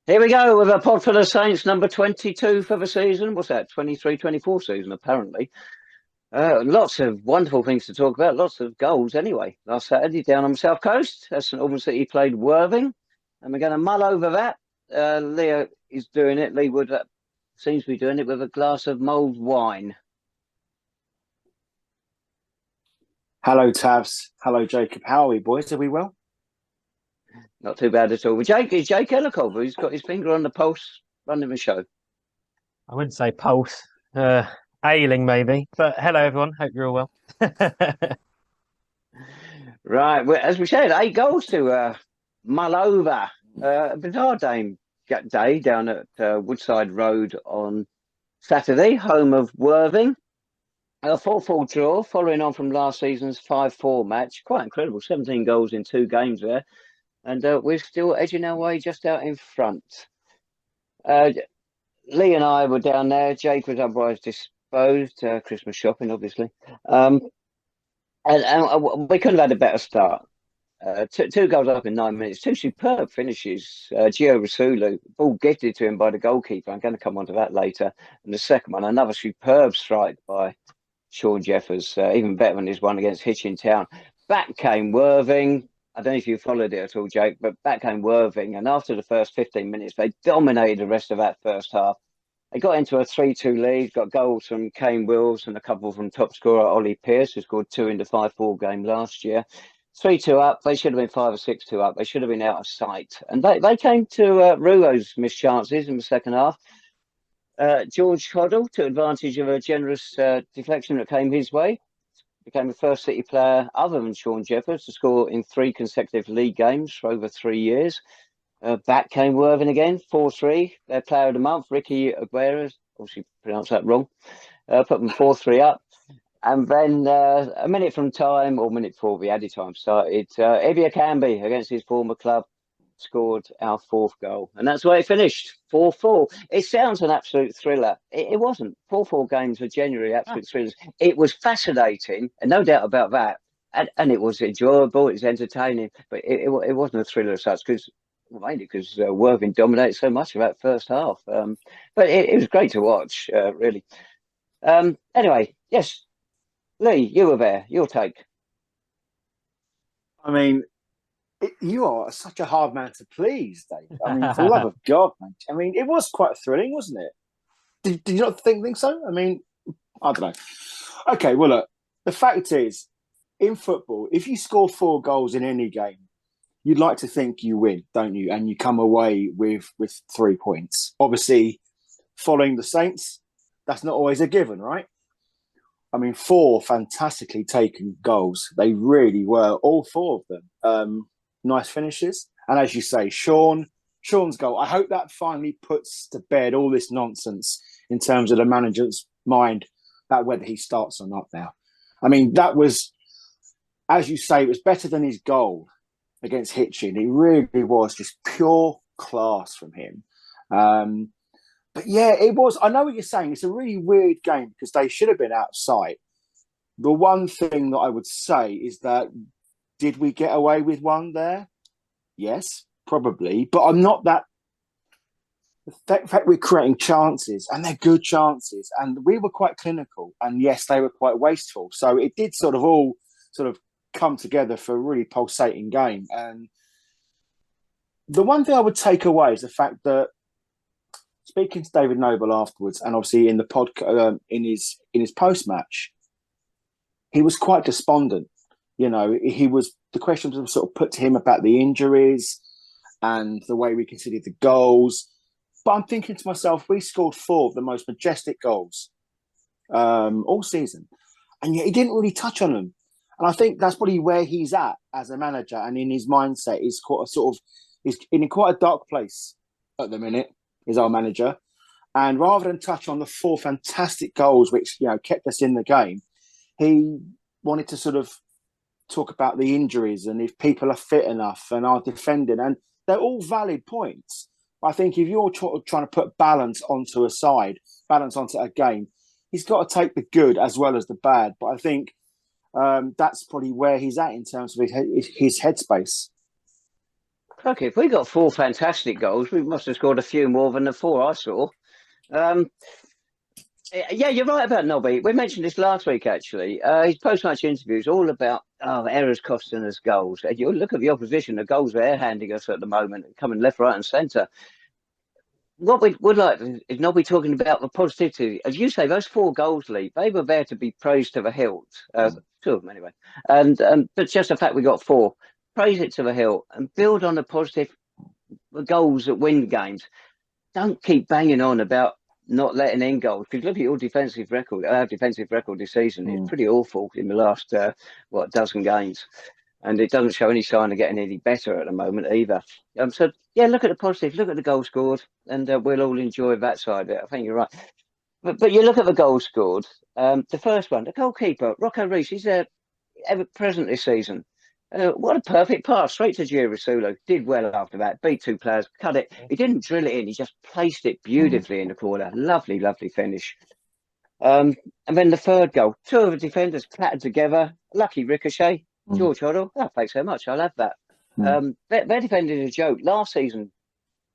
Here we go with a Podful of Saints, number 22 for the season. What's that? 23-24 season, apparently. Lots of wonderful things to talk about. Lots of goals anyway. Last Saturday down on the South Coast, St Albans City played Worthing. And we're going to mull over that. Leo is doing it. Lee Wood seems to be doing it with a glass of mulled wine. Hello, Tavs. Hello, Jacob. How are we, boys? Are we well? Not too bad at all. But Jake Ellacott, who's got his finger on the pulse, running the show. I wouldn't say pulse, ailing maybe. But hello, everyone. Hope you're all well. Right. Well, as we said, 8 goals to mull over. A bizarre day down at Woodside Road on Saturday, home of Worthing. A 4-4 draw, following on from last season's 5-4 match. Quite incredible. 17 goals in 2 games there. And we're still edging our way just out in front. Lee and I were down there. Jake was otherwise disposed. Christmas shopping, obviously. And we couldn't have had a better start. 2 goals up in 9 minutes. 2 superb finishes. Gio Rasulo, ball gifted to him by the goalkeeper. I'm going to come on to that later. And the second one, another superb strike by Shaun Jeffers. Even better than his one against Hitchin Town. Back came Worthing. I don't know if you followed it at all, Jake, but back came Worthing. And after the first 15 minutes, they dominated the rest of that first half. They got into a 3-2 lead, got goals from Kane Wills and a couple from top scorer Ollie Pearce, who scored 2 in the 5-4 game last year. 3-2 up. They should have been 5 or 6-2 up. They should have been out of sight. And they came to Ruo's missed chances in the second half. George Hoddle took advantage of a generous deflection that came his way. Became the first City player other than Shaun Jeffers to score in 3 consecutive league games for over 3 years. Back came Worthing again, 4-3. Their player of the month, Ricky Aguirre, obviously pronounced that wrong, put them 4-3 up. And then a minute from time, or minute before the added time started, Ibby Akanbi against his former club scored our 4th goal. And that's where it finished, 4-4. It sounds an absolute thriller. It wasn't. 4-4 games were genuinely absolute thrillers. It was fascinating, and no doubt about that. And it was enjoyable, it was entertaining, but it wasn't a thriller as such, mainly because Worthing dominated so much of that first half. But it was great to watch, really. Anyway, yes, Lee, you were there. Your take. I mean, you are such a hard man to please, Dave. I mean, for the love of God, man. I mean, it was quite thrilling, wasn't it? Did you not think so? I mean, I don't know. Okay, well, look, the fact is, in football, if you score 4 goals in any game, you'd like to think you win, don't you? And you come away with 3 points. Obviously, following the Saints, that's not always a given, right? I mean, 4 fantastically taken goals. They really were, all 4 of them. Nice finishes. And as you say, Shaun's goal, I hope that finally puts to bed all this nonsense in terms of the manager's mind about whether he starts or not now. I mean, that was, as you say, it was better than his goal against Hitchin. It really was just pure class from him. But yeah, it was. I know what you're saying. It's a really weird game because they should have been out of sight. The one thing that I would say is that did we get away with one there? Yes, probably. But I'm not that. The fact we're creating chances, and they're good chances, and we were quite clinical, and yes, they were quite wasteful. So it did all come together for a really pulsating game. And the one thing I would take away is the fact that, speaking to David Noble afterwards, and obviously in the podcast, in his post match, he was quite despondent. You know, the questions were sort of put to him about the injuries and the way we considered the goals. But I'm thinking to myself, we scored 4 of the most majestic goals all season, and yet he didn't really touch on them. And I think that's probably where he's at as a manager, and in his mindset, he's in quite a dark place at the minute. Is our manager, and rather than touch on the 4 fantastic goals which kept us in the game, he wanted to sort of talk about the injuries and if people are fit enough and are defending, and they're all valid points. I think if you're trying to put balance onto a game, he's got to take the good as well as the bad. But I think that's probably where he's at in terms of his headspace. Okay, if we got 4 fantastic goals, we must have scored a few more than the 4 I saw. Yeah, you're right about Nobby. We mentioned this last week, actually. His post-match interviews all about errors costing us goals. And you look at the opposition, the goals they're handing us at the moment, coming left, right, and centre. What we would like is Nobby talking about the positivity. As you say, those 4 goals, Lee, they were there to be praised to the hilt. 2 of them, anyway. And but just the fact we got 4, praise it to the hilt and build on the positive goals that win games. Don't keep banging on about not letting in goals, because look at your defensive record. Our defensive record this season is pretty awful in the last dozen games, and it doesn't show any sign of getting any better at the moment either. So yeah, look at the positives, look at the goals scored, and we'll all enjoy that side of it. I think you're right. But you look at the goals scored. The first one, the goalkeeper Rocco Reece, he's ever present this season. What a perfect pass straight to Rasulo. Did well after that. Beat 2 players, cut it. He didn't drill it in. He just placed it beautifully in the corner. Lovely, lovely finish. And then the third goal. 2 of the defenders clattered together. Lucky ricochet. George Hoddle. Oh, thanks so much. I'll have that. Their defending is a joke. Last season,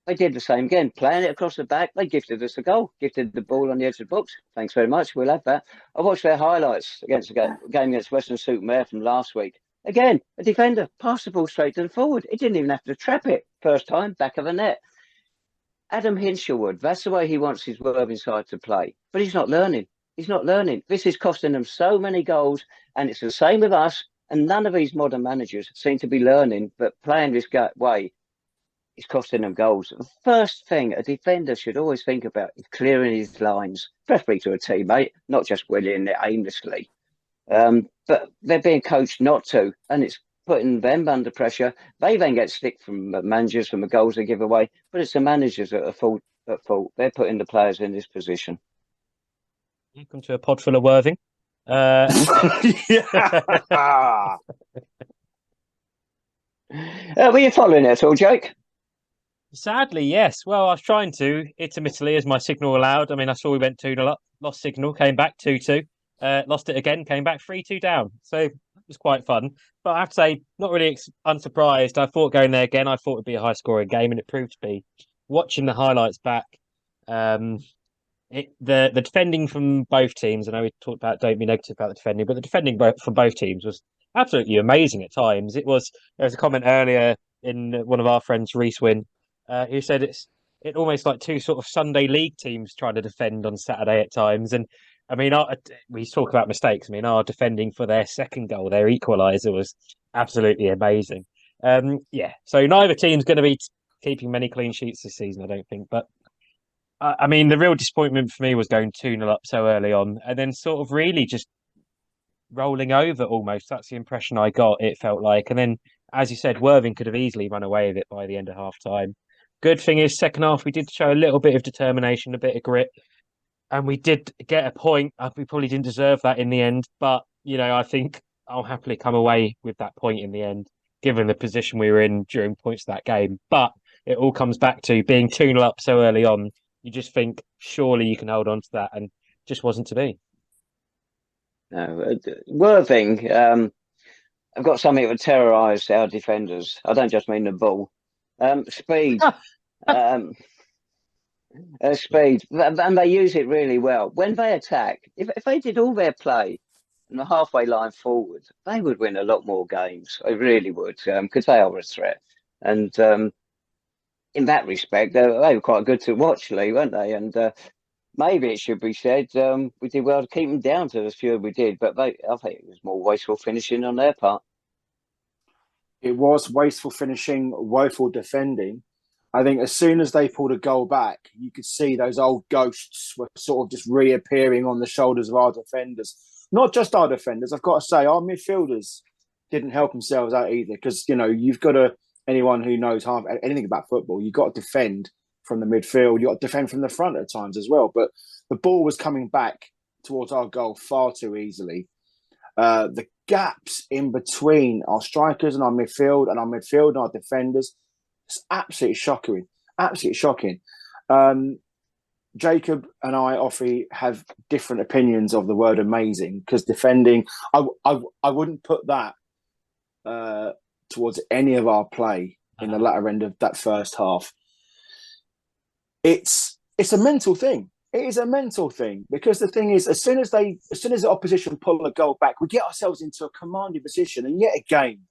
they did the same again. Playing it across the back. They gifted us a goal. Gifted the ball on the edge of the box. Thanks very much. We'll have that. I watched their highlights against the game against Western-super-Mare from last week. Again, a defender passed the ball straight to the forward. He didn't even have to trap it. First time, back of the net. Adam Hinshelwood, that's the way he wants his Worthing side to play. But he's not learning. He's not learning. This is costing them so many goals, and it's the same with us. And none of these modern managers seem to be learning, but playing this way is costing them goals. The first thing a defender should always think about is clearing his lines, preferably to a teammate, not just willing it aimlessly. But they're being coached not to, and it's putting them under pressure. They then get stick from managers from the goals they give away, but it's the managers that are at fault. They're putting the players in this position. Welcome to a pod full of Worthing. Were you following it at all, Jake? Sadly, yes. Well, I was trying to, intermittently, as my signal allowed. I mean, I saw we went 2-0 up, lost signal, came back 2-2. Lost it again, came back 3-2 down. So it was quite fun. But I have to say, not really unsurprised. I thought going there again, I thought it'd be a high-scoring game, and it proved to be. Watching the highlights back, the defending from both teams, I know we talked about don't be negative about the defending, but the defending from both teams was absolutely amazing at times. There was a comment earlier in one of our friends, Reese Wynn, who said it almost like 2 sort of Sunday league teams trying to defend on Saturday at times. And I mean, we talk about mistakes. I mean, our defending for their second goal, their equaliser, was absolutely amazing. So neither team's going to be keeping many clean sheets this season, I don't think. But I mean, the real disappointment for me was going 2-0 up so early on, and then sort of really just rolling over almost. That's the impression I got, it felt like. And then, as you said, Worthing could have easily run away with it by the end of half time. Good thing is, second half, we did show a little bit of determination, a bit of grit. And we did get a point. We probably didn't deserve that in the end. But, I think I'll happily come away with that point in the end, given the position we were in during points of that game. But it all comes back to being 2-0 up so early on. You just think, surely you can hold on to that. And just wasn't to be. No, Worthing, I've got something that would terrorise our defenders. I don't just mean the ball. Speed. Speed, and they use it really well. When they attack, if they did all their play on the halfway line forward, they would win a lot more games. They really would, because they are a threat. And in that respect, they were quite good to watch, Lee, weren't they? And maybe it should be said, we did well to keep them down to as few as we did, but I think it was more wasteful finishing on their part. It was wasteful finishing, woeful defending. I think as soon as they pulled a goal back, you could see those old ghosts were sort of just reappearing on the shoulders of our defenders. Not just our defenders, I've got to say, our midfielders didn't help themselves out either, because, you've got to, anyone who knows anything about football, you've got to defend from the midfield, you've got to defend from the front at times as well. But the ball was coming back towards our goal far too easily. The gaps in between our strikers and our midfield and our defenders, it's absolutely shocking. Absolutely shocking. Jacob and I, Offie, have different opinions of the word amazing, because defending, I wouldn't put that towards any of our play. in the latter end of that first half. It's a mental thing. It is a mental thing, because the thing is, as soon as the opposition pull a goal back, we get ourselves into a commanding position, and yet again,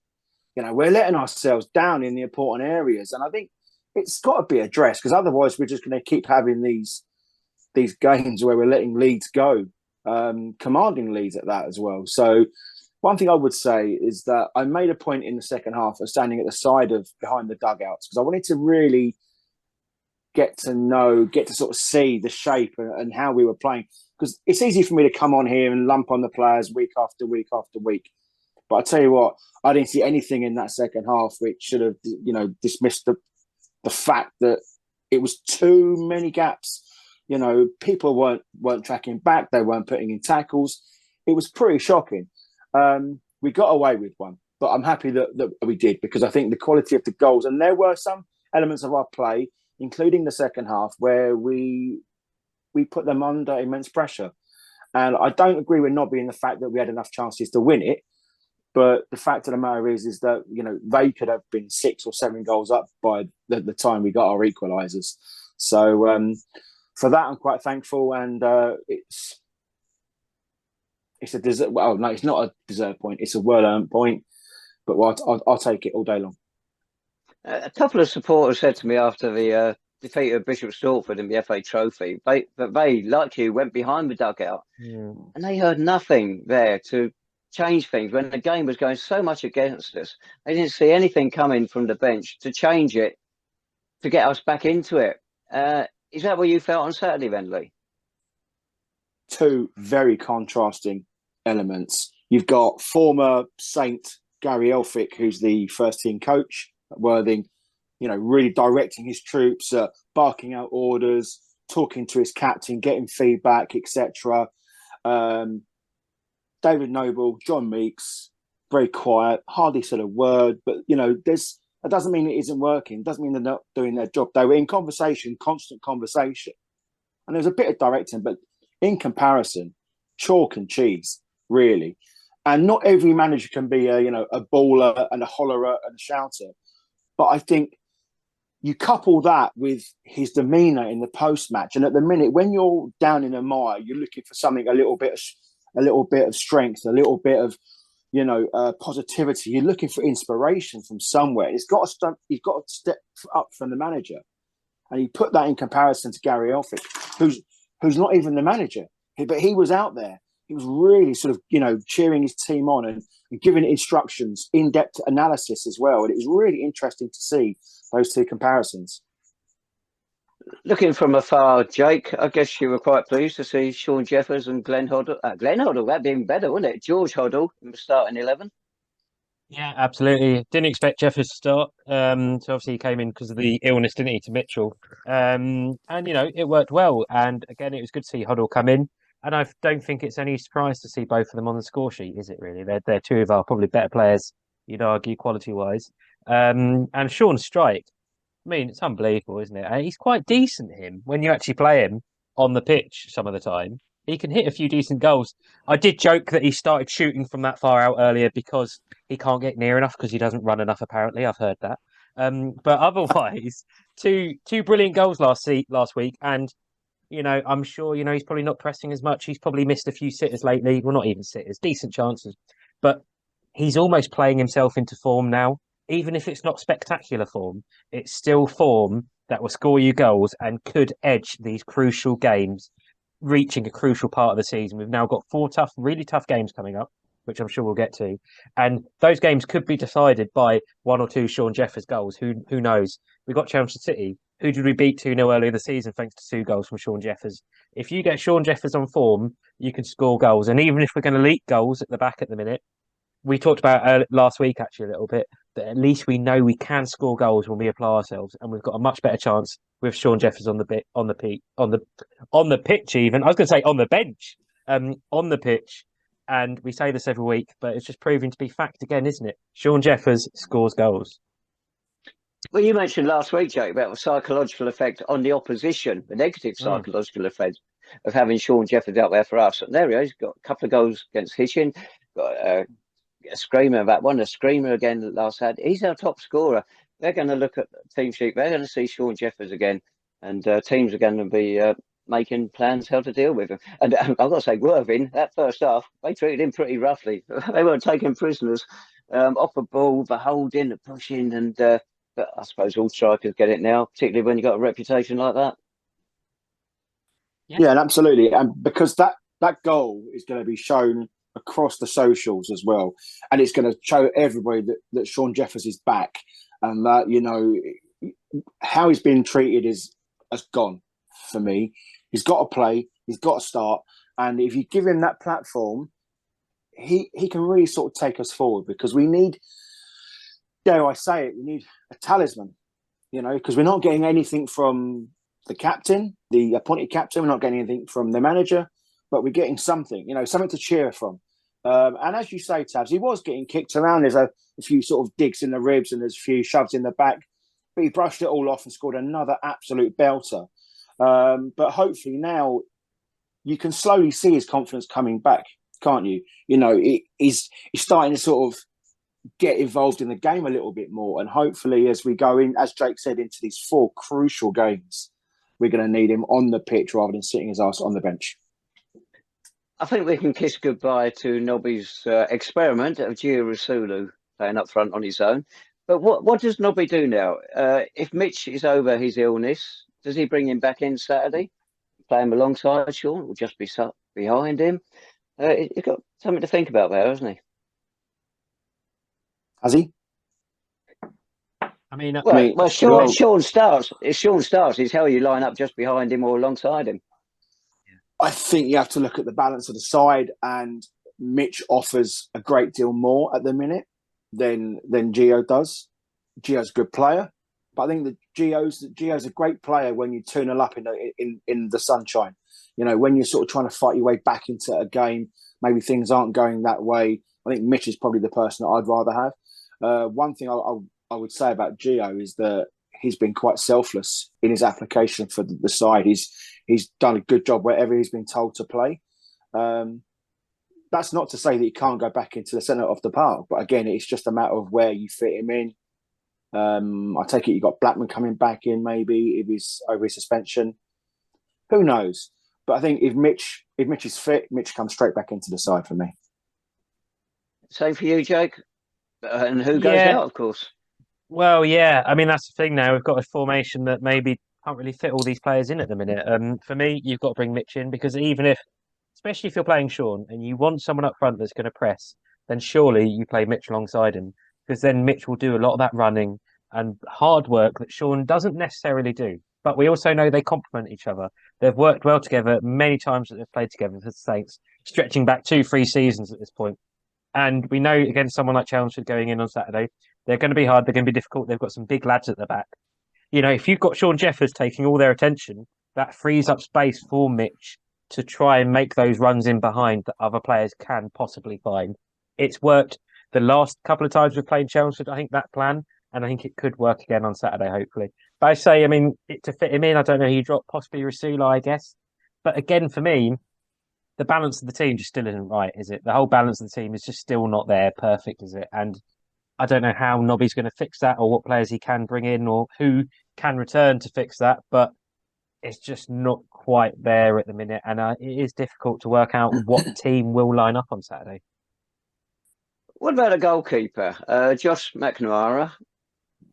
we're letting ourselves down in the important areas. And I think it's got to be addressed, because otherwise we're just going to keep having these games where we're letting leads go, commanding leads at that as well. So one thing I would say is that I made a point in the second half of standing at the side of behind the dugouts, because I wanted to really get to sort of see the shape and how we were playing. Because it's easy for me to come on here and lump on the players week after week after week. But I tell you what, I didn't see anything in that second half which should have, dismissed the fact that it was too many gaps. People weren't tracking back. They weren't putting in tackles. It was pretty shocking. We got away with one, but I'm happy that we did, because I think the quality of the goals, and there were some elements of our play, including the second half, where we put them under immense pressure. And I don't agree with not being the fact that we had enough chances to win it. But the fact of the matter is that, they could have been 6 or 7 goals up by the time we got our equalisers. So for that, I'm quite thankful. And it's a desert. Well, no, it's not a deserved point. It's a well-earned point. But I'll take it all day long. A couple of supporters said to me after the defeat of Bishop Stortford in the FA Trophy, they, like you, went behind the dugout, and they heard nothing there to change things when the game was going so much against us. They didn't see anything coming from the bench to change it, to get us back into it. Is that what you felt on Saturday, then, Lee? Two very contrasting elements. You've got former Saint Gary Elphick, who's the first team coach at Worthing, really directing his troops, barking out orders, talking to his captain, getting feedback, etc. David Noble, John Meeks, very quiet, hardly said a word. But, that doesn't mean it isn't working. It doesn't mean they're not doing their job. They were in conversation, constant conversation. And there was a bit of directing, but in comparison, chalk and cheese, really. And not every manager can be a baller and a hollerer and a shouter. But I think you couple that with his demeanour in the post-match. And at the minute, when you're down in a mire, you're looking for something, a little bit of strength, a little bit of, positivity. You're looking for inspiration from somewhere. He's got to step up from the manager. And he put that in comparison to Gary Elphick, who's not even the manager. But he was out there. He was really sort of, cheering his team on and giving instructions, in-depth analysis as well. And it was really interesting to see those two comparisons. Looking from afar, Jake, I guess you were quite pleased to see Shaun Jeffers and Glenn Hoddle. Glenn Hoddle, that'd be even better, wouldn't it? George Hoddle in the starting 11. Yeah, absolutely. Didn't expect Jeffers to start. So obviously he came in because of the illness, didn't he, to Mitchell? And it worked well. And again, it was good to see Hoddle come in. And I don't think it's any surprise to see both of them on the score sheet, is it really? They're two of our probably better players, you'd argue, quality-wise. And Shaun's strike, I mean, it's unbelievable, isn't it? He's quite decent, him. When you actually play him on the pitch some of the time, he can hit a few decent goals. I did joke that he started shooting from that far out earlier because he can't get near enough because he doesn't run enough, apparently. I've heard that. But otherwise, two brilliant goals last week. And, I'm sure, he's probably not pressing as much. He's probably missed a few sitters lately. Well, not even sitters, decent chances. But he's almost playing himself into form now. Even if it's not spectacular form, it's still form that will score you goals and could edge these crucial games, reaching a crucial part of the season. We've now got 4 really tough games coming up, which I'm sure we'll get to. And those games could be decided by 1 or 2 Shaun Jeffers goals. Who knows? We got Chelsea City. Who did we beat 2-0 earlier in the season thanks to 2 goals from Shaun Jeffers? If you get Shaun Jeffers on form, you can score goals. And even if we're going to leak goals at the back at the minute, we talked about last week actually a little bit, that at least we know we can score goals when we apply ourselves, and we've got a much better chance with Shaun Jeffers on the pitch even. I was going to say on the bench, on the pitch, and we say this every week, but it's just proving to be fact again, isn't it? Shaun Jeffers scores goals. Well, you mentioned last week, Jake, about the psychological effect on the opposition, the negative psychological effect of having Shaun Jeffers out there for us. And there he is, got a couple of goals against Hitchin, got a screamer that one, a screamer again last had. He's our top scorer. they're going to look at the team sheet. They're going to see Shaun Jeffers again, and teams are going to be making plans how to deal with him. And I've got to say, Worthing, that first half, they treated him pretty roughly. They weren't taking prisoners off the ball, the holding, the pushing, and but I suppose all strikers get it now, particularly when you've got a reputation like that. Yeah, and absolutely. And because that goal is going to be shown across the socials as well. And it's going to show everybody that Shaun Jeffers is back, and that, you know, how he's been treated has gone for me. He's got to play, he's got to start. And if you give him that platform, he can really sort of take us forward, because we need, dare I say it, we need a talisman, you know, because we're not getting anything from the captain, the appointed captain. We're not getting anything from the manager, but we're getting something, you know, something to cheer from. And as you say, Tabs, he was getting kicked around. There's a few sort of digs in the ribs and there's a few shoves in the back, but he brushed it all off and scored another absolute belter. But hopefully now you can slowly see his confidence coming back, can't you? You know, he's starting to sort of get involved in the game a little bit more. And hopefully as we go in, as Jake said, into these 4 crucial games, we're going to need him on the pitch rather than sitting his ass on the bench. I think we can kiss goodbye to Nobby's experiment of Rasulo playing up front on his own. But what does Nobby do now? If Mitch is over his illness, does he bring him back in Saturday, play him alongside Shaun, or just be sat behind him? He's got something to think about there, hasn't he? Has he? I mean, Shaun starts. If Shaun starts, is how you line up just behind him or alongside him. I think you have to look at the balance of the side, and Mitch offers a great deal more at the minute than Gio does. Gio's a good player, but I think that Gio's a great player when you 2-0 up in the sunshine. You know, when you're sort of trying to fight your way back into a game, maybe things aren't going that way. I think Mitch is probably the person that I'd rather have. One thing I would say about Gio is that he's been quite selfless in his application for the side. He's done a good job wherever he's been told to play. That's not to say that he can't go back into the centre of the park, but again, it's just a matter of where you fit him in. I take it you got Blackman coming back in maybe if he's over his suspension. Who knows? But I think if Mitch is fit, Mitch comes straight back into the side for me. Same for you, Jake. And who goes out, of course. Well, yeah. I mean, that's the thing now. We've got a formation that maybe can't really fit all these players in at the minute. For me, you've got to bring Mitch in, because especially if you're playing Shaun and you want someone up front that's going to press, then surely you play Mitch alongside him, because then Mitch will do a lot of that running and hard work that Shaun doesn't necessarily do. But we also know they complement each other. They've worked well together many times that they've played together for the Saints, stretching back 2-3 seasons at this point. And we know against someone like Chelmsford going in on Saturday, they're going to be hard. They're going to be difficult. They've got some big lads at the back. You know, if you've got Shaun Jeffers taking all their attention, that frees up space for Mitch to try and make those runs in behind that other players can possibly find. It's worked the last couple of times we've played Chelmsford, I think, that plan, and I think it could work again on Saturday, hopefully. But I say, I mean, to fit him in, I don't know who you drop, possibly Rasulo, I guess. But again, for me, the balance of the team just still isn't right, is it? The whole balance of the team is just still not there, perfect, is it? And I don't know how Nobby's going to fix that, or what players he can bring in, or who can return to fix that. But it's just not quite there at the minute. And it is difficult to work out what team will line up on Saturday. What about a goalkeeper? Josh McNamara.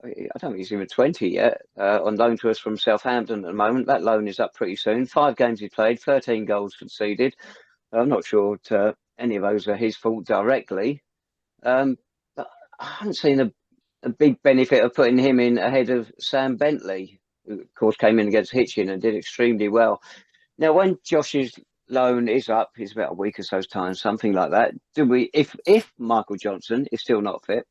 I don't think he's even 20 yet. On loan to us from Southampton at the moment. That loan is up pretty soon. 5 games he played, 13 goals conceded. I'm not sure any of those are his fault directly. But I haven't seen a big benefit of putting him in ahead of Sam Bentley, who, of course, came in against Hitchin and did extremely well. Now, when Josh's loan is up, it's about a week or so's time, something like that. Do we, if Michael Johnson is still not fit,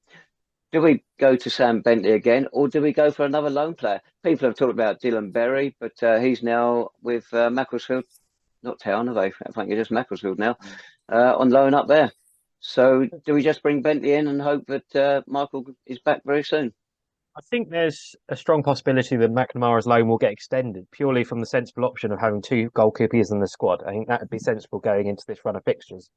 do we go to Sam Bentley again, or do we go for another loan player? People have talked about Dylan Berry, but he's now with Macclesfield, not Town, are they? I think it's just Macclesfield now, on loan up there. So do we just bring Bentley in and hope that Michael is back very soon? I think there's a strong possibility that McNamara's loan will get extended purely from the sensible option of having 2 goalkeepers in the squad. I think that would be sensible going into this run of fixtures.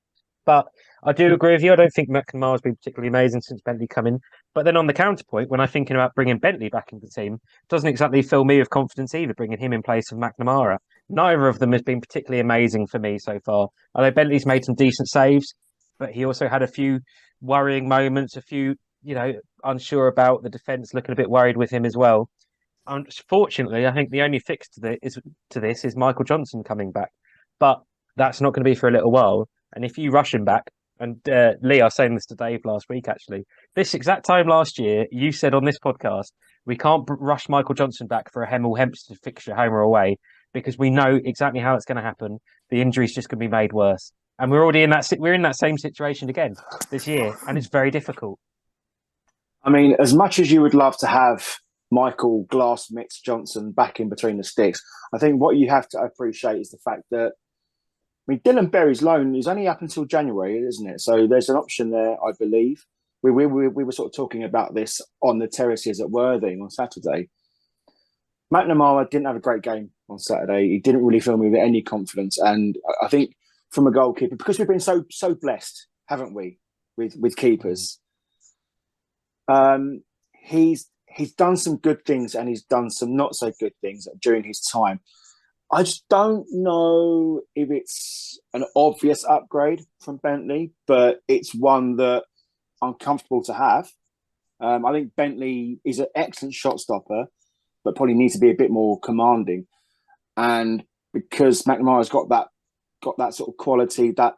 But I do agree with you. I don't think McNamara's been particularly amazing since Bentley come in. But then on the counterpoint, when I'm thinking about bringing Bentley back into the team, it doesn't exactly fill me with confidence either, bringing him in place of McNamara. Neither of them has been particularly amazing for me so far. Although Bentley's made some decent saves, but he also had a few worrying moments, a few, unsure about the defence, looking a bit worried with him as well. Unfortunately, I think the only fix to this is Michael Johnson coming back, but that's not going to be for a little while. And if you rush him back, and Lee, I was saying this to Dave last week, actually, this exact time last year, you said on this podcast, we can't rush Michael Johnson back for a Hemel Hempstead fixture, home or away, because we know exactly how it's going to happen. The injury's just going to be made worse, and we're already in that same situation again this year, and it's very difficult. I mean, as much as you would love to have Michael Glass Mix Johnson back in between the sticks, I think what you have to appreciate is the fact that, I mean, Dylan Berry's loan is only up until January, isn't it? So there's an option there, I believe. We were sort of talking about this on the terraces at Worthing on Saturday. McNamara didn't have a great game on Saturday. He didn't really fill me with any confidence. And I think from a goalkeeper, because we've been so blessed, haven't we, with keepers, he's done some good things and he's done some not so good things during his time. I just don't know if it's an obvious upgrade from Bentley, but it's one that I'm comfortable to have. I think Bentley is an excellent shot stopper, but probably needs to be a bit more commanding. And because McNamara's got that sort of quality, that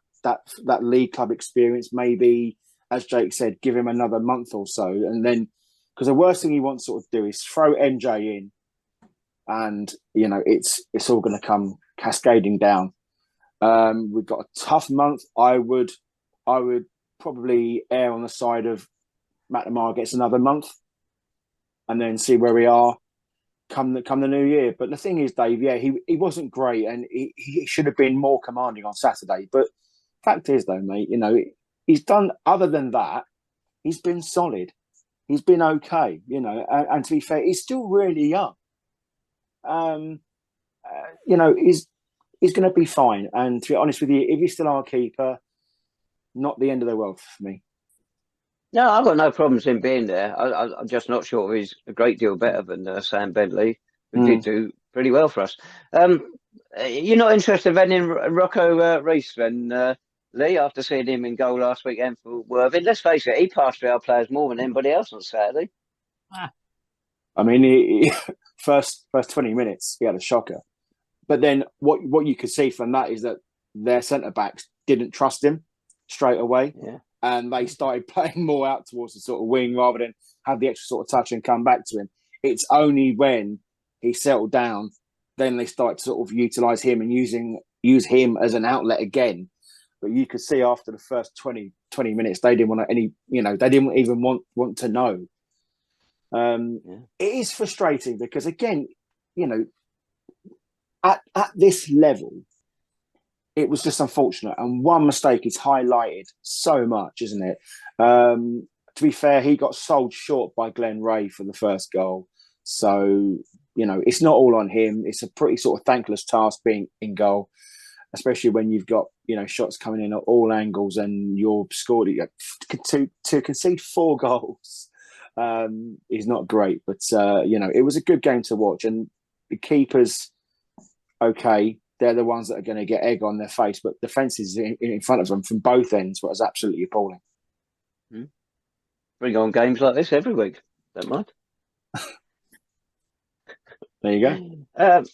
league club experience, maybe, as Jake said, give him another month or so, and then, because the worst thing he wants to sort of do is throw MJ in, and it's all going to come cascading down. We've got a tough month. I would probably err on the side of McNamara gets another month, and then see where we are come the new year. But the thing is, Dave, he wasn't great, and he should have been more commanding on Saturday. But fact is, though, mate, he's done, other than that, he's been solid. He's been okay, and to be fair, he's still really young. He's going to be fine. And to be honest with you, if he's still our keeper, not the end of the world for me. No, I've got no problems in being there. I'm just not sure he's a great deal better than Sam Bentley, who did do pretty well for us. You're not interested then in Rocco Reese then, Lee, after seeing him in goal last weekend for Worthing? Let's face it, he passed through our players more than anybody else on Saturday. I mean, he first 20 minutes, he had a shocker. But then what you could see from that is that their centre-backs didn't trust him straight away. Yeah. And they started playing more out towards the sort of wing rather than have the extra sort of touch and come back to him. It's only when he settled down, then they started to sort of utilise him and use him as an outlet again. But you could see after the first 20 minutes, they didn't want they didn't even want to know. It is frustrating because, again, at this level, it was just unfortunate. And one mistake is highlighted so much, isn't it? To be fair, he got sold short by Glenn Ray for the first goal. So, it's not all on him. It's a pretty sort of thankless task being in goal, especially when you've got, shots coming in at all angles and you're scored. To concede 4 goals is not great. But, it was a good game to watch. And the keepers, okay, they're the ones that are going to get egg on their face, but the fences in front of them from both ends was absolutely appalling. Bring on games like this every week. Don't mind. There you go.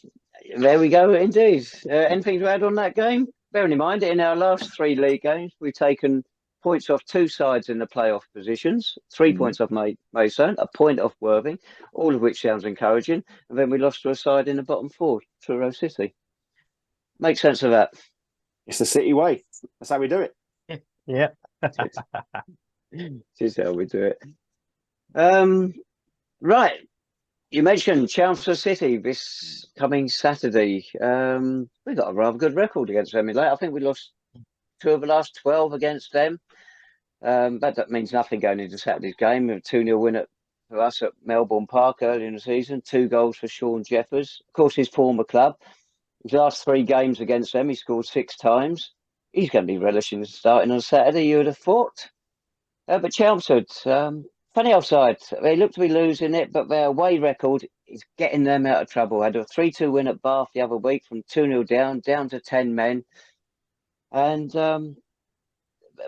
There we go, indeed. Anything to add on that game? Bearing in mind, in our last 3 league games, we've taken points off 2 sides in the playoff positions, 3 points off Mason, a point off Worthing, all of which sounds encouraging. And then we lost to a side in the bottom 4, Truro City. Make sense of that. It's the City way. That's how we do it. Yeah. This is how we do it. Right. You mentioned Chelmsford City this coming Saturday. We've got a rather good record against them. I think we lost 2 of the last 12 against them. That means nothing going into Saturday's game. A 2-0 win for us at Melbourne Park early in the season. 2 goals for Shaun Jeffers. Of course, his former club. His last 3 games against them, he scored 6 times. he's going to be relishing starting on Saturday, you would have thought. But Chelmsford, funny offside. They look to be losing it, but their away record is getting them out of trouble. Had a 3-2 win at Bath the other week from 2-0 down to 10 men. And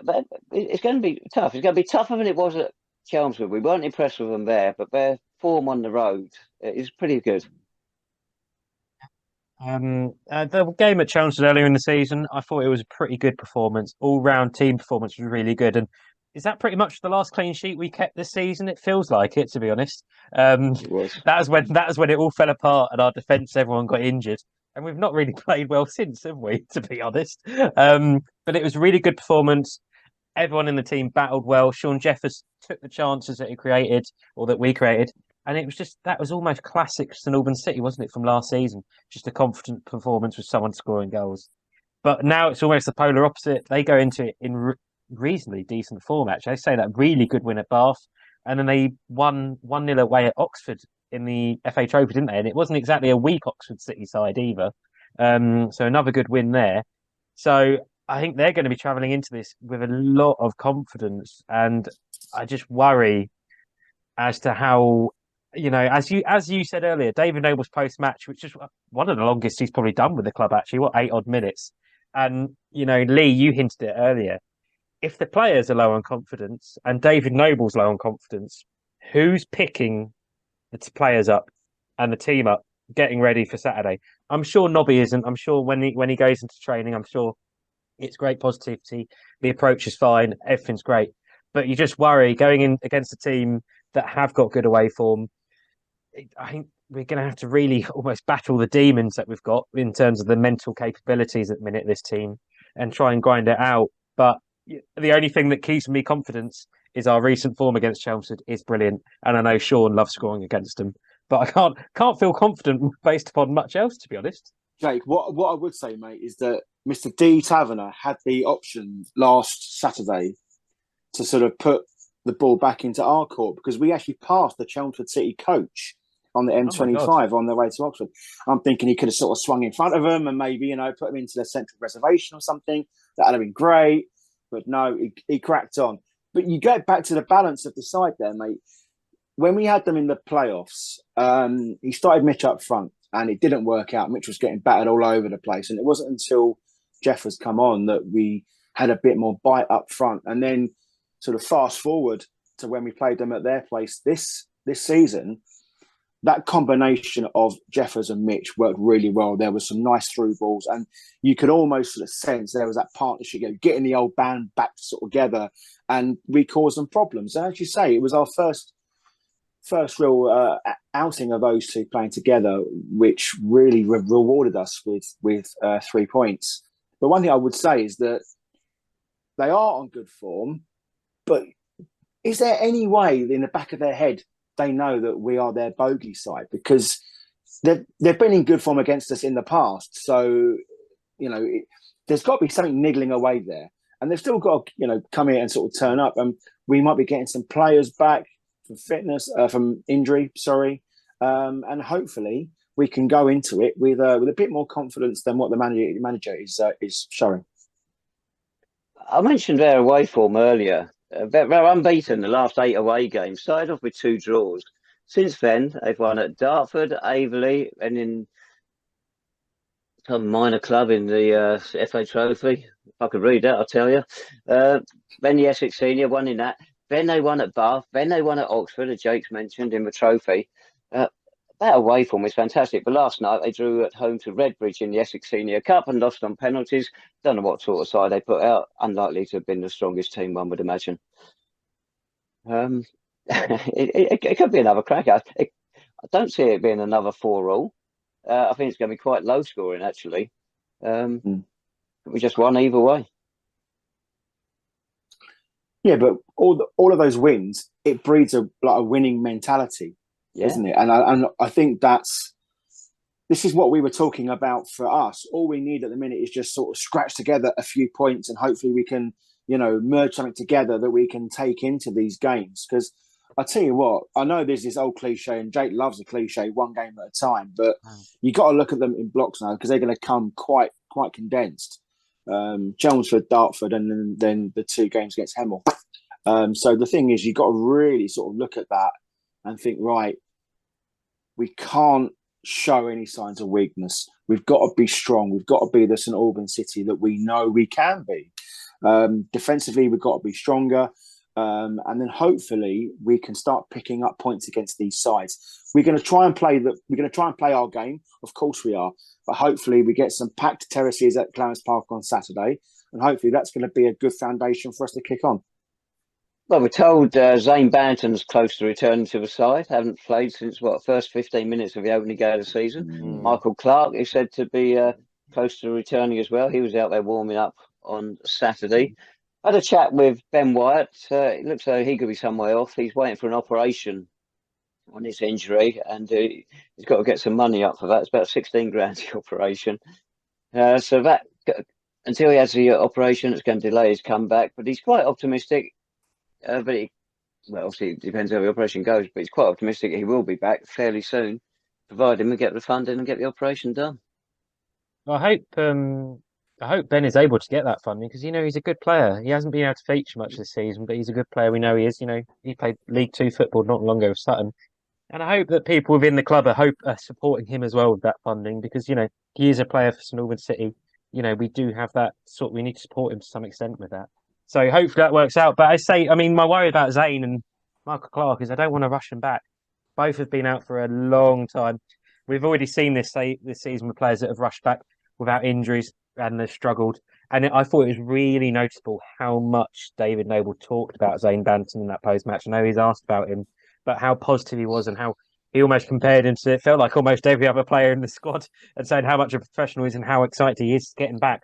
but it's going to be tough. It's going to be tougher than it was at Chelmsford. We weren't impressed with them there, but their form on the road is pretty good. The game at Chelmsford earlier in the season, I thought it was a pretty good performance. All-round team performance was really good. And is that pretty much the last clean sheet we kept this season? It feels like it, to be honest. It was. That was when it all fell apart and our defence, everyone got injured. And we've not really played well since, have we, to be honest? But it was a really good performance. Everyone in the team battled well. Shaun Jeffers took the chances that he created or that we created. And it was just, that was almost classic St Albans City, wasn't it, from last season? Just a confident performance with someone scoring goals. But now it's almost the polar opposite. They go into it in reasonably decent form, actually. They say that really good win at Bath. And then they won 1-0 away at Oxford in the FA Trophy, didn't they? And it wasn't exactly a weak Oxford City side either. So another good win there. So I think they're going to be travelling into this with a lot of confidence. And I just worry as to how, as you said earlier, David Noble's post-match, which is one of the longest he's probably done with the club, actually, 8-odd minutes. And, Lee, you hinted it earlier. If the players are low on confidence and David Noble's low on confidence, who's picking the players up and the team up, getting ready for Saturday? I'm sure Nobby isn't. I'm sure when he goes into training, I'm sure it's great positivity. The approach is fine. Everything's great. But you just worry going in against a team that have got good away form. I think we're going to have to really almost battle the demons that we've got in terms of the mental capabilities at the minute, this team, and try and grind it out. But the only thing that keeps me confidence is our recent form against Chelmsford is brilliant. And I know Shaun loves scoring against them. But I can't feel confident based upon much else, to be honest. Jake, what I would say, mate, is that Mr. D. Tavener had the option last Saturday to sort of put the ball back into our court because we actually passed the Chelmsford City coach on the M25 on their way to Oxford. I'm thinking he could have sort of swung in front of them and maybe, put them into the central reservation or something. That would have been great. But no, he cracked on. But you get back to the balance of the side there, mate. When we had them in the playoffs, he started Mitch up front and it didn't work out. Mitch was getting battered all over the place. And it wasn't until Jeff has come on that we had a bit more bite up front. And then sort of fast forward to when we played them at their place this season, that combination of Jeffers and Mitch worked really well. There was some nice through balls, and you could almost sort of sense there was that partnership, getting the old band back sort of together, and we caused them problems. And as you say, it was our first real outing of those two playing together, which really rewarded us with 3 points. But one thing I would say is that they are on good form, but is there any way in the back of their head they know that we are their bogey side? Because they've been in good form against us in the past. So, there's got to be something niggling away there. And they've still got to, come here and sort of turn up. And we might be getting some players back from injury, and hopefully we can go into it with a bit more confidence than what the manager is showing. I mentioned their away form earlier. They're unbeaten the last 8 away games. Started off with 2 draws. Since then, they've won at Dartford, Averley, and in some minor club in the FA Trophy. If I could read that, I'll tell you. Then the Essex Senior won in that. Then they won at Bath. Then they won at Oxford, as Jake's mentioned, in the Trophy. That away form is fantastic. But last night, they drew at home to Redbridge in the Essex Senior Cup and lost on penalties. Don't know what sort of side they put out. Unlikely to have been the strongest team, one would imagine. It could be another cracker. I don't see it being another 4-4. I think it's going to be quite low scoring, actually. We just won either way. Yeah, but all of those wins, it breeds a winning mentality, isn't it? And I think this is what we were talking about for us. All we need at the minute is just sort of scratch together a few points, and hopefully we can, merge something together that we can take into these games. Because I tell you what, I know there's this old cliche, and Jake loves a cliche, one game at a time. But you got to look at them in blocks now because they're going to come quite condensed. Chelmsford, Dartford, and then the 2 games against Hemel. So the thing is, you've got to really sort of look at that and think, right, we can't show any signs of weakness. We've got to be strong. We've got to be the St Albans City that we know we can be. Defensively, we've got to be stronger. And then hopefully we can start picking up points against these sides. We're going to try and play our game. Of course we are. But hopefully we get some packed terraces at Clarence Park on Saturday. And hopefully that's going to be a good foundation for us to kick on. Well, we're told Zane Banton's close to returning to the side. Haven't played since, first 15 minutes of the opening game of the season. Michael Clark is said to be close to returning as well. He was out there warming up on Saturday. I had a chat with Ben Wyatt. It looks like he could be some way off. He's waiting for an operation on his injury, and he's got to get some money up for that. It's about 16 grand, the operation. So that, until he has the operation, it's going to delay his comeback. But he's quite optimistic. Obviously, it depends how the operation goes, but he's quite optimistic he will be back fairly soon, providing we get the funding and get the operation done. I hope Ben is able to get that funding because he's a good player. He hasn't been able to feature much this season, but he's a good player. We know he is. He played League Two football not long ago with Sutton, and I hope that people within the club are supporting him as well with that funding because he is a player for St Albans City. We do have that we need to support him to some extent with that. So hopefully that works out. But my worry about Zane and Michael Clark is I don't want to rush them back. Both have been out for a long time. We've already seen this season with players that have rushed back without injuries and they've struggled. And I thought it was really noticeable how much David Noble talked about Zane Banton in that post-match. I know he's asked about him, but how positive he was and how he almost compared him to, it felt like almost every other player in the squad and saying how much of a professional he is and how excited he is getting back.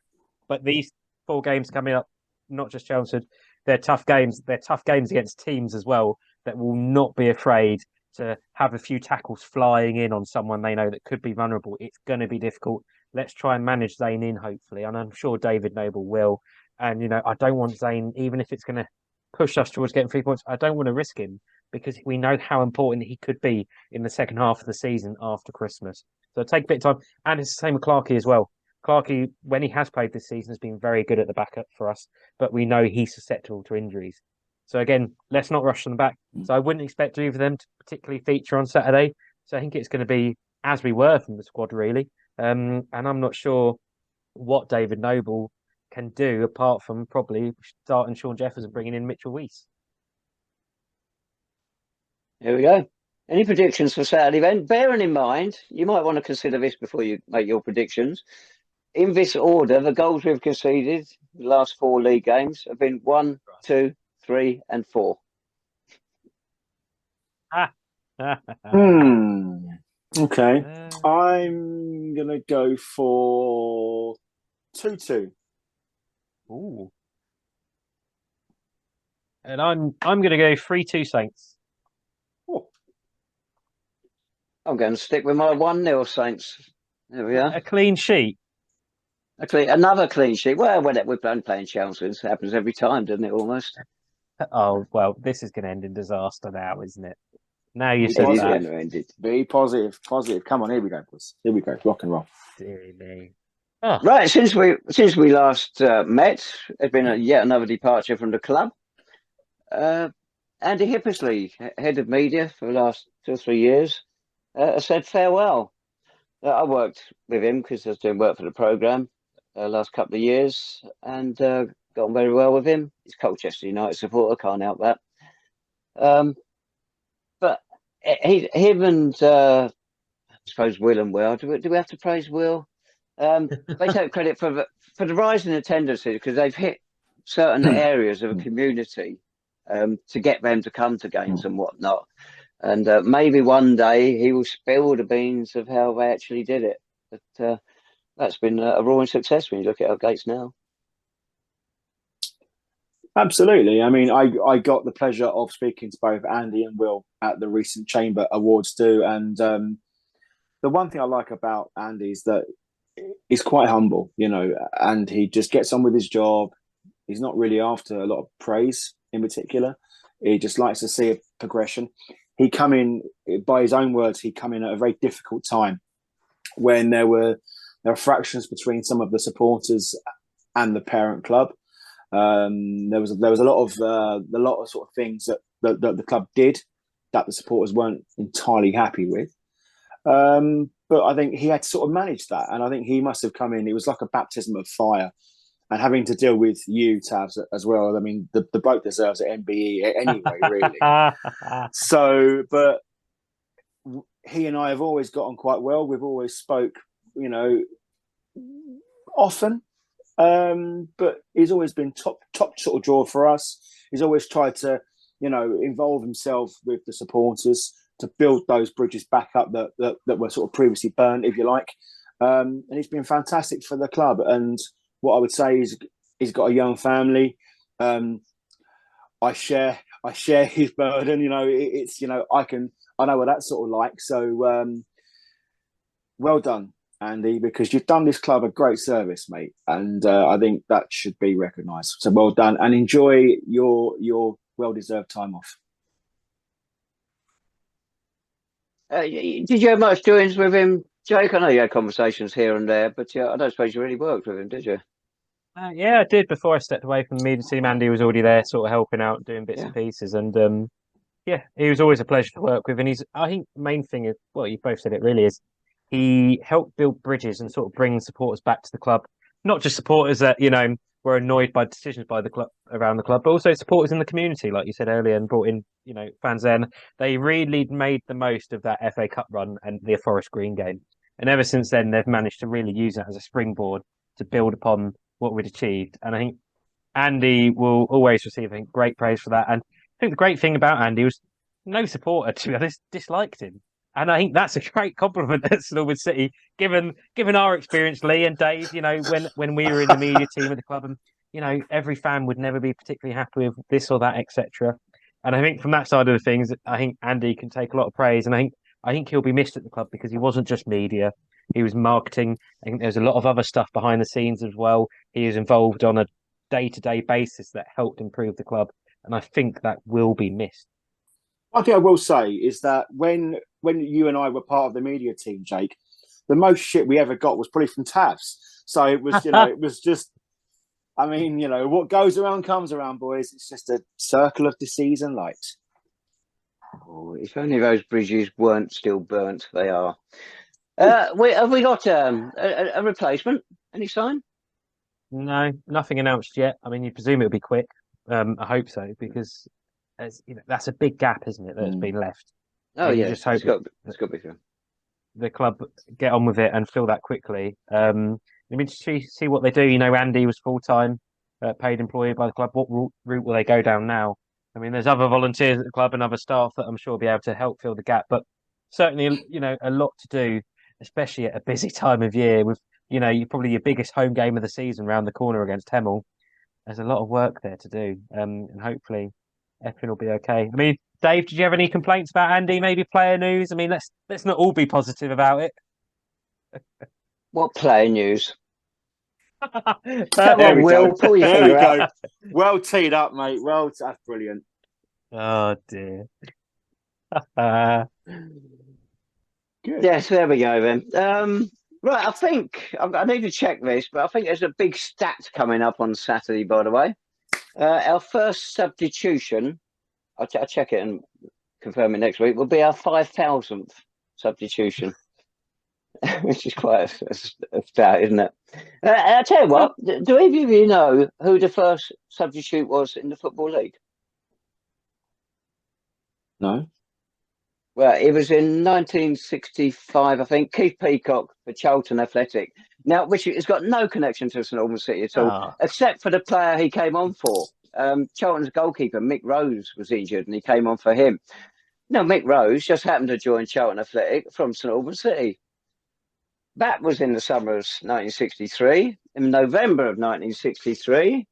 But these 4 games coming up, not just Chelmsford, they're tough games. They're tough games against teams as well that will not be afraid to have a few tackles flying in on someone they know that could be vulnerable. It's going to be difficult. Let's try and manage Zane in, hopefully. And I'm sure David Noble will. And, I don't want Zane, even if it's going to push us towards getting 3 points, I don't want to risk him because we know how important he could be in the second half of the season after Christmas. So take a bit of time. And it's the same with Clarkey as well. Clarkey, when he has played this season, has been very good at the backup for us, but we know he's susceptible to injuries. So again, let's not rush them back. So I wouldn't expect either of them to particularly feature on Saturday. So I think it's going to be as we were from the squad, really. And I'm not sure what David Noble can do apart from probably starting Shaun Jeffers and bringing in Mitchell Weiss. Here we go. Any predictions for Saturday then? Bearing in mind, you might want to consider this before you make your predictions. In this order, the goals we've conceded the last 4 league games have been 1, 2, 3, and 4. Okay. I'm going to go for 2-2. Ooh. And I'm going to go 3-2 Saints. Oh. I'm going to stick with my 1-0 Saints. There we are. A clean sheet. Another clean sheet. Well, when we're playing Chelmsford, it happens every time, doesn't it, almost? Oh, well, this is going to end in disaster now, isn't it? Now you It said is that. going to end it. Be positive. Come on, here we go, boys. Here we go. Rock and roll. Dear me. Oh. Right, since we last met, there's been yet another departure from the club. Andy Hippersley, head of media for the last 2 or 3 years, has said farewell. I worked with him because I was doing work for the programme last couple of years and got on very well with him. He's Colchester United supporter, can't help that. But him and I suppose Will and Will, do we have to praise Will? They take credit for the rise in attendance because they've hit certain areas of a community to get them to come to games and whatnot. And maybe one day he will spill the beans of how they actually did it. But that's been a roaring success when you look at our gates now. Absolutely. I mean, I got the pleasure of speaking to both Andy and Will at the recent Chamber Awards too. And the one thing I like about Andy is that he's quite humble, and he just gets on with his job. He's not really after a lot of praise in particular. He just likes to see a progression. He come in, by his own words, at a very difficult time when there were fractions between some of the supporters and the parent club. There was a lot of sort of things that the club did that the supporters weren't entirely happy with. But I think he had to sort of manage that, and I think he must have come in. It was like a baptism of fire, and having to deal with you, Tavs, as well. I mean, the bloke deserves an MBE anyway, really. So, but he and I have always got on quite well. We've always spoke, often. But he's always been top sort of draw for us. He's always tried to, involve himself with the supporters to build those bridges back up that were sort of previously burnt, if you like. And he's been fantastic for the club. And what I would say is he's got a young family. I share his burden. I know what that's sort of like. So well done, Andy, because you've done this club a great service, mate, and I think that should be recognised. So well done, and enjoy your well-deserved time off. Did you have much doings with him, Jake? I know you had conversations here and there, but I don't suppose you really worked with him, did you? Yeah, I did before I stepped away from the media team. Andy was already there, sort of helping out, doing bits and pieces, and yeah, he was always a pleasure to work with. And I think the main thing is, well, you both said it really is, he helped build bridges and sort of bring supporters back to the club. Not just supporters that, were annoyed by decisions by the club around the club, but also supporters in the community, like you said earlier, and brought in, fans then. They really made the most of that FA Cup run and the Forest Green game. And ever since then, they've managed to really use that as a springboard to build upon what we'd achieved. And I think Andy will always receive, great praise for that. And I think the great thing about Andy was no supporter, to be honest, disliked him. And I think that's a great compliment at Norwood City, given our experience, Lee and Dave, when we were in the media team of the club, and, every fan would never be particularly happy with this or that, etc. And I think from that side of the things, I think Andy can take a lot of praise. And I think he'll be missed at the club because he wasn't just media, he was marketing. I think there's a lot of other stuff behind the scenes as well. He is involved on a day-to-day basis that helped improve the club. And I think that will be missed. One thing I will say is that when you and I were part of the media team, Jake, the most shit we ever got was probably from Tavs. So it was, it was just, what goes around comes around, boys. It's just a circle of disease and light. Oh, if only those bridges weren't still burnt, they are. Have we got a replacement? Any sign? No, nothing announced yet. I mean, you presume it'll be quick. I hope so, because that's a big gap, isn't it, that's been left. Oh, yeah. Just hope it's got to be true. The club get on with it and fill that quickly. I mean, to see what they do. Andy was full-time paid employee by the club. What route will they go down now? I mean, there's other volunteers at the club and other staff that I'm sure will be able to help fill the gap. But certainly, a lot to do, especially at a busy time of year with, probably your biggest home game of the season round the corner against Hemel. There's a lot of work there to do, and hopefully everything will be okay. I mean, Dave, did you have any complaints about Andy? Maybe player news? I mean, let's not all be positive about it. What player news? Come on, Will. Pull your finger out. Well teed up, mate. That's brilliant. Oh dear. Good. Yes, there we go then. Right, I think I need to check this, but I think there's a big stat coming up on Saturday, by the way. Our first substitution, I'll check it and confirm it next week, will be our 5,000th substitution, which is quite a stat, isn't it? I'll tell you what, do either of you know who the first substitute was in the Football League? No. Well, it was in 1965, I think, Keith Peacock for Charlton Athletic. Now, which has got no connection to St Albans City at all, except for the player he came on for. Charlton's goalkeeper, Mick Rose, was injured and he came on for him. Now, Mick Rose just happened to join Charlton Athletic from St Albans City. That was in the summer of 1963. In November of 1963,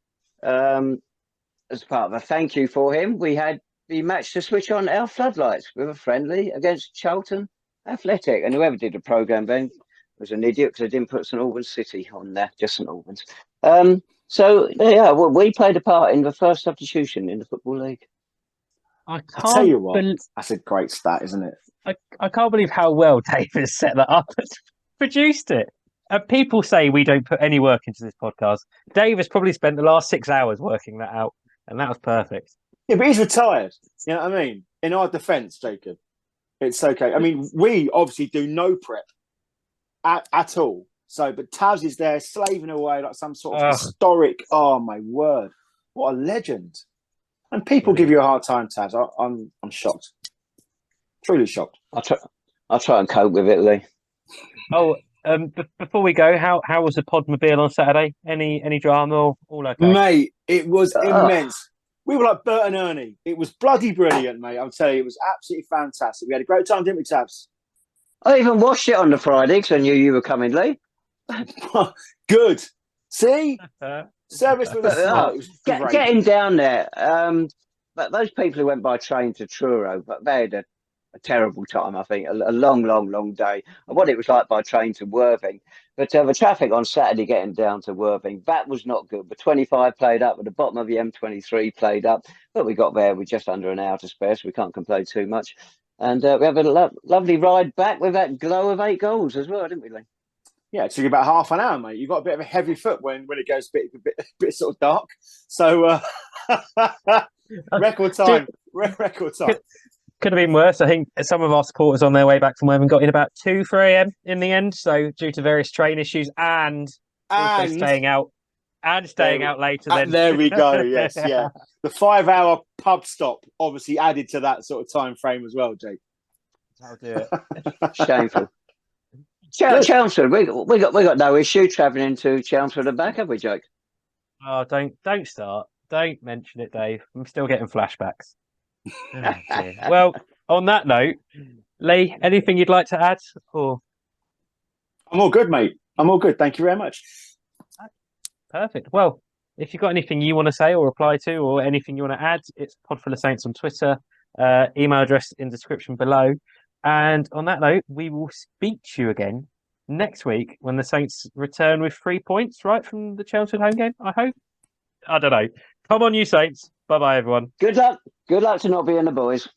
as part of a thank you for him, we had the match to switch on our floodlights with a friendly against Charlton Athletic. And whoever did the programme then was an idiot because they didn't put St Albans City on there, just St Albans. So, yeah, well, we played a part in the first substitution in the Football League. I tell you what, that's a great stat, isn't it? I can't believe how well Dave has set that up and produced it. People say we don't put any work into this podcast. Dave has probably spent the last 6 hours working that out, and that was perfect. Yeah, but he's retired. You know what I mean? In our defence, Jacob, it's okay. I mean, we obviously do no prep at all. So, but Taz is there slaving away like some sort of historic. Oh my word! What a legend! And people give you a hard time, Taz. I'm shocked. Truly shocked. I'll try and cope with it, Lee. Oh, before we go, how was the Podmobile on Saturday? Any drama or all okay? Mate, it was immense. We were like Bert and Ernie. It was bloody brilliant, mate. I'll tell you, it was absolutely fantastic. We had a great time, didn't we, Tabs? I even watched it on the Friday because I knew you were coming, Lee. Good. See? Service with a smile. It was great. Getting down there. But those people who went by train to Truro, but they had a terrible time, I think. A long day. And what it was like by train to Worthing. But the traffic on Saturday getting down to Worthing, that was not good. The 25 played up, at the bottom of the M23 played up. But we got there with just under an hour to spare, so we can't complain too much. And we have a lovely ride back with that glow of 8 goals as well, didn't we, Lee? Yeah, it took about half an hour, mate. You've got a bit of a heavy foot when it goes a bit sort of dark. So record time. Record time. Could have been worse. I think some of our supporters on their way back from Worthing got in about 2-3 a.m. in the end. So due to various train issues and staying out later. Then there we go. Yes, yeah. The 5-hour pub stop obviously added to that sort of time frame as well, Jake. I'll do it. Shameful. Chelmsford, we got no issue travelling into Chelmsford and back, have we, Jake? Oh, don't start. Don't mention it, Dave. I'm still getting flashbacks. Oh, well, on that note, Lee, anything you'd like to add? Or I'm all good, mate. I'm all good. Thank you very much. Perfect. Well, if you've got anything you want to say or reply to, or anything you want to add, it's Podful of Saints on Twitter. Email address in the description below. And on that note, we will speak to you again next week when the Saints return with 3 points, right, from the Chelmsford home game, I hope. I don't know. Come on, you Saints. Bye-bye, everyone. Good luck. Good luck to not being the boys.